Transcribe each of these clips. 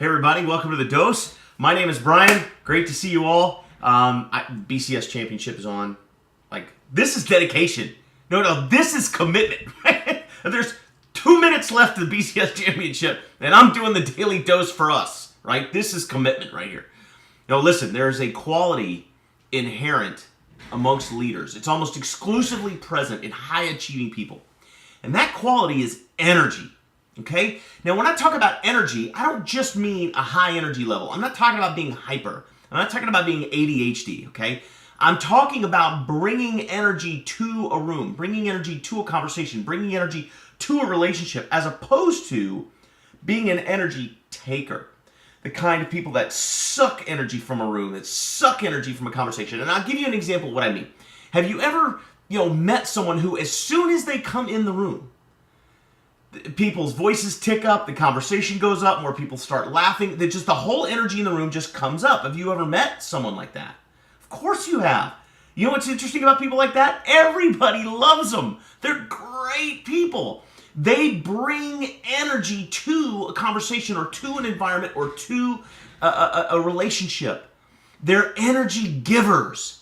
Hey everybody, welcome to The Dose. My name is Brian. Great to see you all. BCS Championship is on. This is dedication. No, this is commitment. There's 2 minutes left of the BCS Championship, and I'm doing the daily dose for us, right? This is commitment right here. Now listen, there is a quality inherent amongst leaders. It's almost exclusively present in high-achieving people. And that quality is energy. Okay? Now, when I talk about energy, I don't just mean a high energy level. I'm not talking about being hyper. I'm not talking about being ADHD, okay? I'm talking about bringing energy to a room, bringing energy to a conversation, bringing energy to a relationship, as opposed to being an energy taker. The kind of people that suck energy from a room, that suck energy from a conversation. And I'll give you an example of what I mean. Have you ever, met someone who, as soon as they come in the room, people's voices tick up, the conversation goes up, more people start laughing, the whole energy in the room just comes up. Have you ever met someone like that? Of course you have. You know what's interesting about people like that? Everybody loves them. They're great people. They bring energy to a conversation or to an environment or to a relationship. They're energy givers.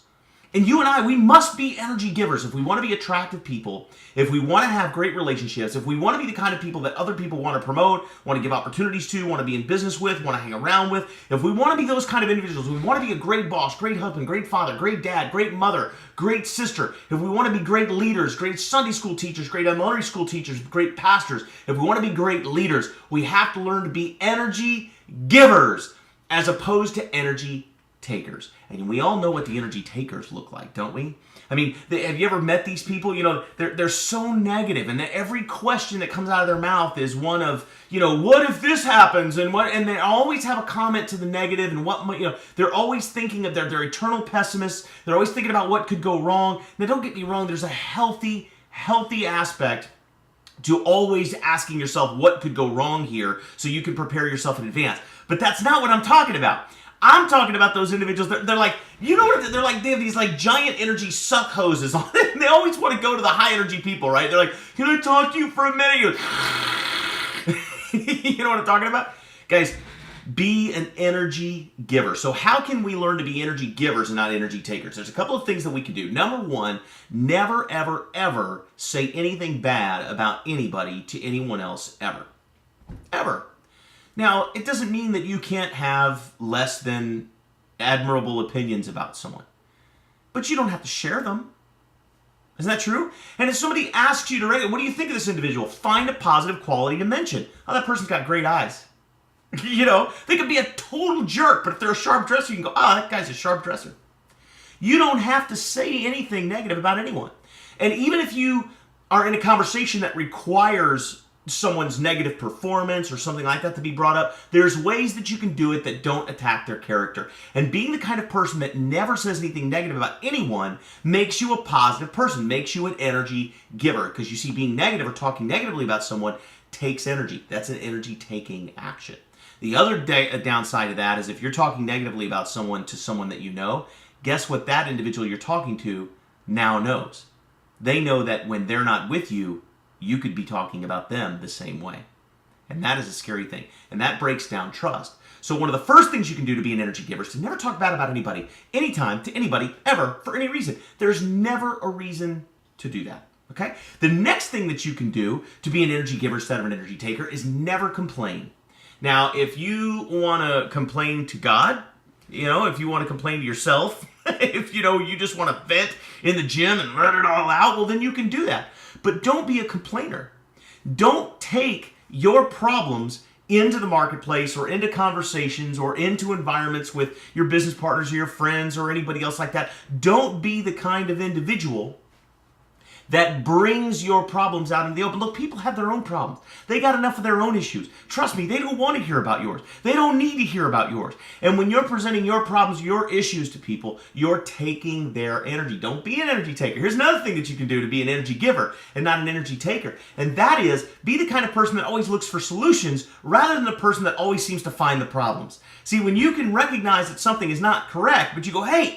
And you and I, we must be energy givers if we want to be attractive people, if we want to have great relationships, if we want to be the kind of people that other people want to promote, want to give opportunities to, want to be in business with, want to hang around with. If we want to be those kind of individuals, we want to be a great boss, great husband, great father, great dad, great mother, great sister. If we want to be great leaders, great Sunday school teachers, great elementary school teachers, great pastors. If we want to be great leaders, we have to learn to be energy givers as opposed to energy takers. And we all know what the energy takers look like, don't we? I mean, have you ever met these people? They're so negative, and every question that comes out of their mouth is one of, what if this happens, and they always have a comment to the negative, and they're always thinking of they're eternal pessimists. They're always thinking about what could go wrong. Now, don't get me wrong. There's a healthy aspect to always asking yourself what could go wrong here, so you can prepare yourself in advance. But that's not what I'm talking about. I'm talking about those individuals. They're like, they're like, they have these like giant energy suck hoses on it. And they always want to go to the high energy people, right? They're like, can I talk to you for a minute? You know what I'm talking about? Guys, be an energy giver. So how can we learn to be energy givers and not energy takers? There's a couple of things that we can do. Number one, never, ever, ever say anything bad about anybody to anyone else ever. Ever. Now, it doesn't mean that you can't have less than admirable opinions about someone. But you don't have to share them. Isn't that true? And if somebody asks you to rate it, what do you think of this individual? Find a positive quality to mention. Oh, that person's got great eyes. They could be a total jerk, but if they're a sharp dresser, you can go, oh, that guy's a sharp dresser. You don't have to say anything negative about anyone. And even if you are in a conversation that requires someone's negative performance or something like that to be brought up, there's ways that you can do it that don't attack their character. And being the kind of person that never says anything negative about anyone makes you a positive person, makes you an energy giver. Because you see, being negative or talking negatively about someone takes energy. That's an energy taking action. The other downside of that is if you're talking negatively about someone to someone that you know, guess what that individual you're talking to now knows. They know that when they're not with you, you could be talking about them the same way. And that is a scary thing. And that breaks down trust. So one of the first things you can do to be an energy giver is to never talk bad about anybody, anytime, to anybody, ever, for any reason. There's never a reason to do that. Okay? The next thing that you can do to be an energy giver instead of an energy taker is never complain. Now, if you want to complain to God, if you want to complain to yourself, if you just want to vent in the gym and let it all out, well, then you can do that. But don't be a complainer. Don't take your problems into the marketplace or into conversations or into environments with your business partners or your friends or anybody else like that. Don't be the kind of individual that brings your problems out in the open. Look, people have their own problems. They got enough of their own issues. Trust me, they don't want to hear about yours. They don't need to hear about yours. And when you're presenting your problems, your issues to people, you're taking their energy. Don't be an energy taker. Here's another thing that you can do to be an energy giver and not an energy taker. And that is, be the kind of person that always looks for solutions rather than the person that always seems to find the problems. See, when you can recognize that something is not correct, but you go, hey,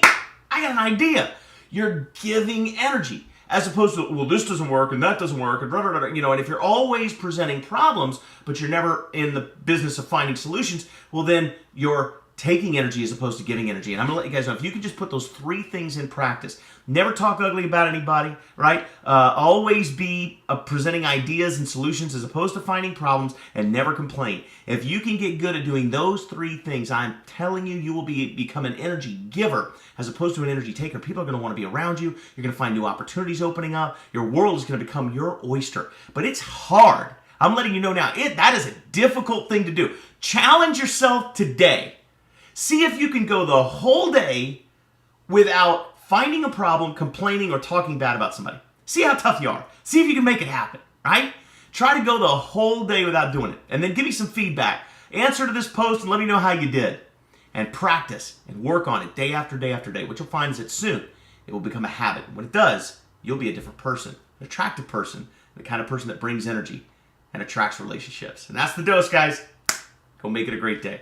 I got an idea. You're giving energy. as opposed to, well, this doesn't work and that doesn't work and you know. And if you're always presenting problems, but you're never in the business of finding solutions, well, then you're taking energy as opposed to giving energy. And I'm gonna let you guys know, if you can just put those 3 things in practice, never talk ugly about anybody, right? Always be presenting ideas and solutions as opposed to finding problems, and never complain. If you can get good at doing those 3 things, I'm telling you, you will become an energy giver as opposed to an energy taker. People are going to want to be around you. You're going to find new opportunities opening up. Your world is going to become your oyster. But it's hard. I'm letting you know now, that is a difficult thing to do. Challenge yourself today. See if you can go the whole day without finding a problem, complaining, or talking bad about somebody. See how tough you are. See if you can make it happen, right? Try to go the whole day without doing it. And then give me some feedback. Answer to this post and let me know how you did. And practice and work on it day after day after day. What you'll find is that soon it will become a habit. When it does, you'll be a different person, an attractive person, the kind of person that brings energy and attracts relationships. And that's the dose, guys. Go make it a great day.